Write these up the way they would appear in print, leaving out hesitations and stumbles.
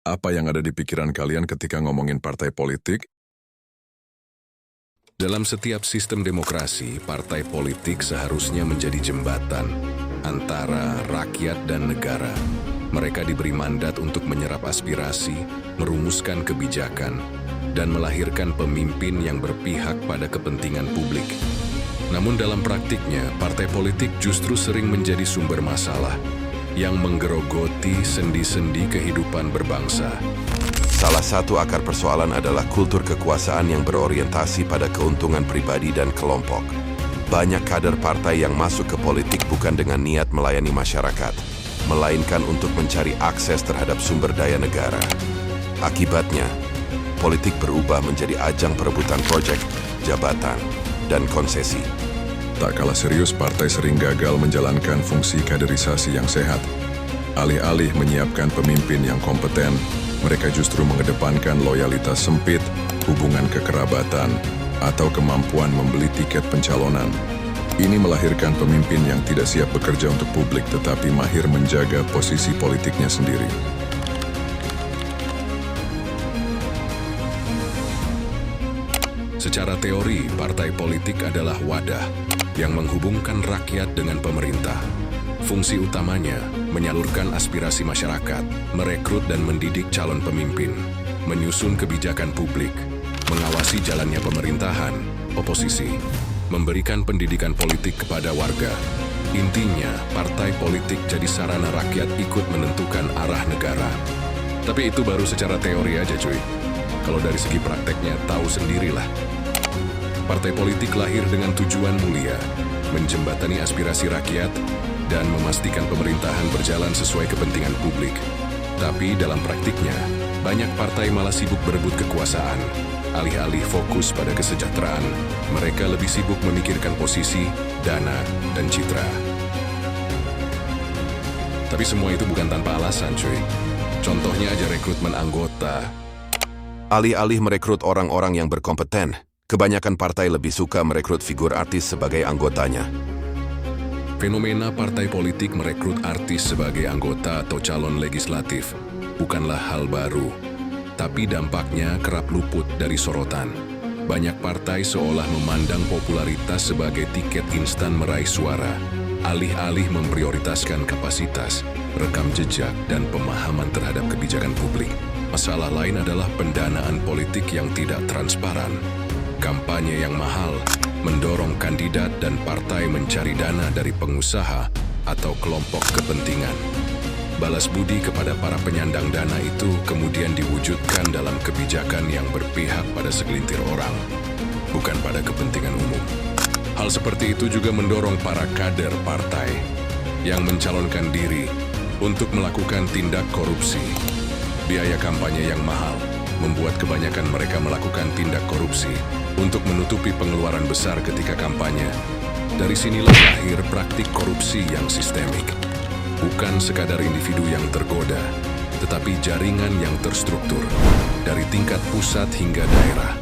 Apa yang ada di pikiran kalian ketika ngomongin partai politik? Dalam setiap sistem demokrasi, partai politik seharusnya menjadi jembatan antara rakyat dan negara. Mereka diberi mandat untuk menyerap aspirasi, merumuskan kebijakan, dan melahirkan pemimpin yang berpihak pada kepentingan publik. Namun dalam praktiknya, partai politik justru sering menjadi sumber masalah yang menggerogoti sendi-sendi kehidupan berbangsa. Salah satu akar persoalan adalah kultur kekuasaan yang berorientasi pada keuntungan pribadi dan kelompok. Banyak kader partai yang masuk ke politik bukan dengan niat melayani masyarakat, melainkan untuk mencari akses terhadap sumber daya negara. Akibatnya, politik berubah menjadi ajang perebutan proyek, jabatan, dan konsesi. Tak kalah serius, partai sering gagal menjalankan fungsi kaderisasi yang sehat. Alih-alih menyiapkan pemimpin yang kompeten, mereka justru mengedepankan loyalitas sempit, hubungan kekerabatan, atau kemampuan membeli tiket pencalonan. Ini melahirkan pemimpin yang tidak siap bekerja untuk publik tetapi mahir menjaga posisi politiknya sendiri. Secara teori, partai politik adalah wadah yang menghubungkan rakyat dengan pemerintah. Fungsi utamanya menyalurkan aspirasi masyarakat, merekrut dan mendidik calon pemimpin, menyusun kebijakan publik, mengawasi jalannya pemerintahan, oposisi, memberikan pendidikan politik kepada warga. Intinya, partai politik jadi sarana rakyat ikut menentukan arah negara. Tapi itu baru secara teori aja cuy. Kalau dari segi prakteknya, tahu sendirilah. Partai politik lahir dengan tujuan mulia, menjembatani aspirasi rakyat, dan memastikan pemerintahan berjalan sesuai kepentingan publik. Tapi dalam praktiknya, banyak partai malah sibuk berebut kekuasaan. Alih-alih fokus pada kesejahteraan, mereka lebih sibuk memikirkan posisi, dana, dan citra. Tapi semua itu bukan tanpa alasan, cuy. Contohnya aja rekrutmen anggota. Alih-alih merekrut orang-orang yang berkompeten, kebanyakan partai lebih suka merekrut figur artis sebagai anggotanya. Fenomena partai politik merekrut artis sebagai anggota atau calon legislatif bukanlah hal baru, tapi dampaknya kerap luput dari sorotan. Banyak partai seolah memandang popularitas sebagai tiket instan meraih suara, alih-alih memprioritaskan kapasitas, rekam jejak, dan pemahaman terhadap kebijakan publik. Masalah lain adalah pendanaan politik yang tidak transparan. Kampanye yang mahal mendorong kandidat dan partai mencari dana dari pengusaha atau kelompok kepentingan. Balas budi kepada para penyandang dana itu kemudian diwujudkan dalam kebijakan yang berpihak pada segelintir orang, bukan pada kepentingan umum. Hal seperti itu juga mendorong para kader partai yang mencalonkan diri untuk melakukan tindak korupsi. Biaya kampanye yang mahal membuat kebanyakan mereka melakukan tindak korupsi untuk menutupi pengeluaran besar ketika kampanye. Dari sinilah lahir praktik korupsi yang sistemik. Bukan sekadar individu yang tergoda, tetapi jaringan yang terstruktur, dari tingkat pusat hingga daerah.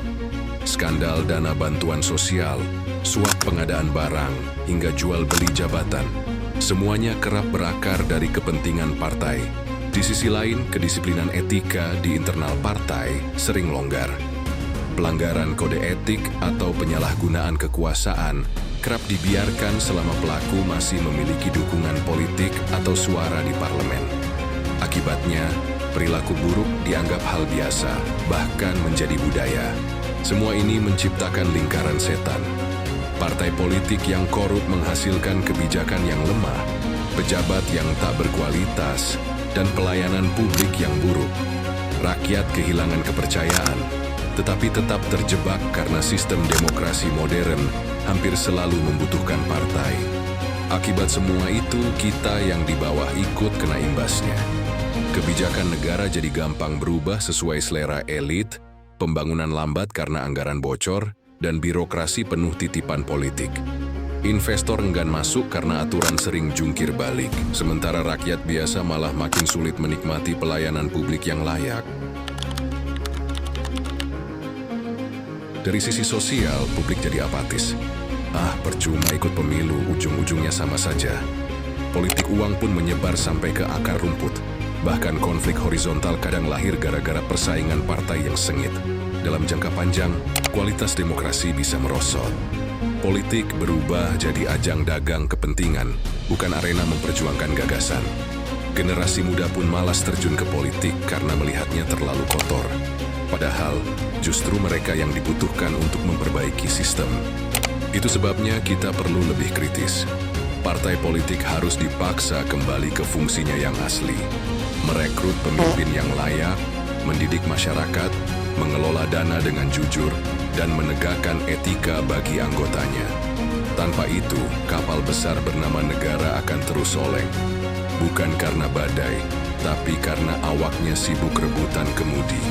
Skandal dana bantuan sosial, suap pengadaan barang, hingga jual beli jabatan, semuanya kerap berakar dari kepentingan partai. Di sisi lain, kedisiplinan etika di internal partai sering longgar. Pelanggaran kode etik atau penyalahgunaan kekuasaan kerap dibiarkan selama pelaku masih memiliki dukungan politik atau suara di parlemen. Akibatnya, perilaku buruk dianggap hal biasa, bahkan menjadi budaya. Semua ini menciptakan lingkaran setan. Partai politik yang korup menghasilkan kebijakan yang lemah, pejabat yang tak berkualitas, dan pelayanan publik yang buruk. Rakyat kehilangan kepercayaan, tetapi tetap terjebak karena sistem demokrasi modern hampir selalu membutuhkan partai. Akibat semua itu, kita yang di bawah ikut kena imbasnya. Kebijakan negara jadi gampang berubah sesuai selera elit, pembangunan lambat karena anggaran bocor, dan birokrasi penuh titipan politik. Investor enggan masuk karena aturan sering jungkir balik, sementara rakyat biasa malah makin sulit menikmati pelayanan publik yang layak. Dari sisi sosial, publik jadi apatis. Percuma ikut pemilu, ujung-ujungnya sama saja. Politik uang pun menyebar sampai ke akar rumput. Bahkan konflik horizontal kadang lahir gara-gara persaingan partai yang sengit. Dalam jangka panjang, kualitas demokrasi bisa merosot. Politik berubah jadi ajang dagang kepentingan, bukan arena memperjuangkan gagasan. Generasi muda pun malas terjun ke politik karena melihatnya terlalu kotor. Padahal, justru mereka yang dibutuhkan untuk memperbaiki sistem. Itu sebabnya kita perlu lebih kritis. Partai politik harus dipaksa kembali ke fungsinya yang asli. Merekrut pemimpin yang layak, mendidik masyarakat, mengelola dana dengan jujur, dan menegakkan etika bagi anggotanya. Tanpa itu, kapal besar bernama negara akan terus oleng. Bukan karena badai, tapi karena awaknya sibuk rebutan kemudi.